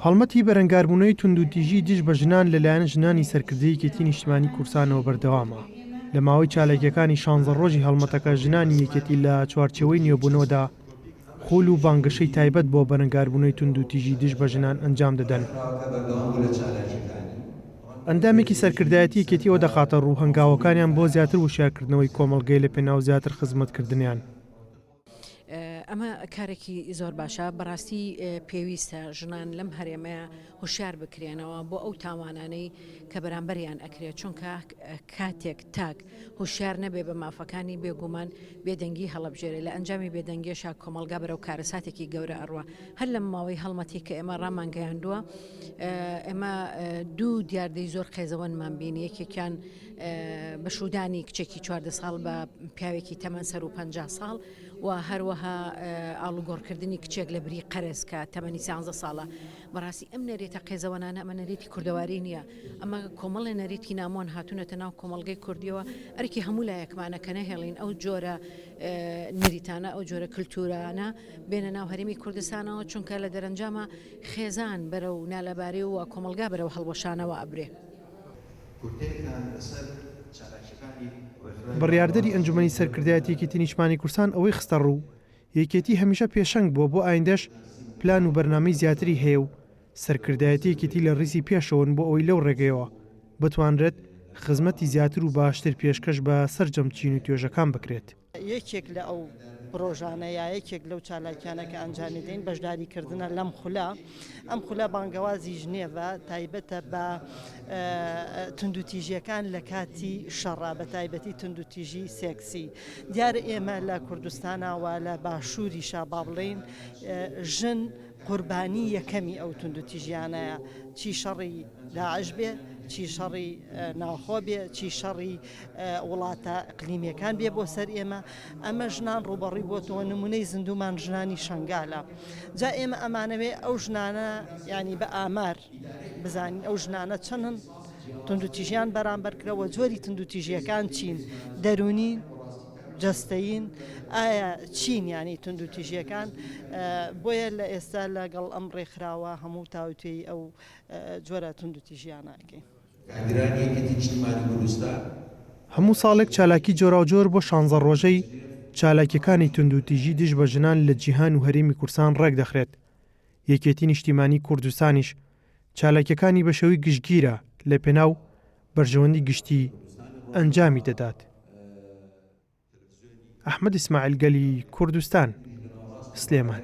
هەڵمەتی بەرەنگاربوونەوەی توندوتیژی دژ بە ژنان لەلایەن ژنانی سەرکردەیەکێتی نیشتیمانی کورسانەوە بەردەوامە. لە ماوەی چالاکیەکانی 16 ڕۆژی هەڵمەتەکە ژنانی یەکێتی لە چوارچێوەی نوێبوونەوەدا خۆل و بانگەشەی تایبەت بۆ بەرەنگاربوونەوەی توندوتیژی دژ بە ژنان ئەنجام دەدەن. ئەندامێکی سەرکردایەتی یەکێتی ئەوە دەخاتە ڕوو هەنگاوەکانیان بۆ زیاتر وشارکردنەوەی کۆمەڵگەی لە پێناو زیاتر خزمەتکردنیان. ئەمە کارێکی زۆر باشە بەڕاستی پێویستە ژنان لەم هەرێمەیە هوشیار بکرێنەوە بۆ ئەو تاوانانەی کە بەرامبەریان ئەکرێت چونکە کاتێک تاک هوشیار نەبێ بە مافەکانی بێگومان بێدەنگی هەڵەبژێرێ لە ئەنجامی بێدەنگێشا کۆمەلگا بەرەو کارەساتێکی گەورە ئەڕوە هەر لەم ماوەی هەڵمەتی کە ئێمە ڕامانگەیاندووە ئێمە دوو دیاردەی زۆر قێزەوەنمان بینی یەکێکیان بەشودانی کچێکی 14 ساڵ بە پیاوێکی تەمەن سەر و 50 ساڵ و هەروەها ئاڵوگۆڕکردنی کچێک لە بری قەرز کە تەمەنی 13 ساڵە بەڕاستی ئەم نەرێتە قێزەوەنانە ئەمە نەرێتی کوردەواری نییە ئەمە کۆمەڵی نەرێتی نامۆن هاتوونەتە ناو کۆمەڵگەی کوردیەوە ئەرکی هەموو لایەکمانە کە نەهێڵین ئەو جۆرە نریتانە ئەو جۆرە کللتورانە بێنە ناو هەرێمی کوردستانەوە چونکە لە دەرەنجامە خێزان بەرەو نالەبارەی و کۆمەلگا بەرەو هەڵوەشانەوە ئەبرێ. بڕیاردەری ئەنجومەنی سەرکردایەتیەکێتی نیشتیمانی کورسان ئەوەی خستە ڕوو یەکێتی هەمیشە پێشەنگ بۆ ئایندەش پلان و بەرنامەی زیاتری هەیە و سەرکردایەتیەکێتی لە ڕیزی پێشەوەن بۆ ئەوەی لەو ڕێگەیەوە بتوانرێت خزمەتی زیاتر و باشتر پێشکەش بە سەرجەمچین و توێژەکان بکرێت. یەکێک لە ئەو پرۆژانە یا یەکێک لەو چالاکیانە کە ئەنجامی دەین بەشداریکردنە لەم خولا ئەم خولا بانگەوازی ژنێڤە تایبەتە بە توندوتیژیەکان لە کاتی شەڕا بە تایبەتی توندوتیژی سێکسی دیارە ئێمە لە کوردستانەوە لە باشووری شابا بڵین ژن قوربانی یەکەمی ئەو توندوتیژیانەیە چی شەڕی داعش بێ چی شەڕی ناوخۆ بێ چی شەڕی وڵاتە ئەقلیمیەکان بێ بۆ سەر ئێمە ئەمە ژنان ڕوبەڕی بۆتەوە نمونەی زیندومان ژنانی شنگالە جا ئێمە ئەمانەوێ ئەو ژنانە ینی بە ئامار بزانین ئەو ژنانە چەندن توندوتیژیان بەرامبەرکرەوە جۆری توندوتیژیەکان چین دەرونین جەستەین ئایا چین ینی توندوتیژیەکان بۆیە لە ئێستا لەگەڵ ئەم ڕێکخراوە هەموو تاوتوێی ئەو جۆرە توندوتیژیانەکەین. هەموو ساڵێک چالاکی جۆراوجۆر بۆ 16 ڕۆژەی چالاکیەکانی توندوتیژی دژ بە ژنان لە جیهان و هەرێمی کورسان ڕێک دەخرێت. یەکێتی نیشتیمانی کوردستانیش چالاکیەکانی بە شێوەی گشتگیرە لە پێناو بەرژەوەندی گشتی ئەنجامی دەدات. ئەحمەد ئیسماعیل گەلی کوردستان سلێمان.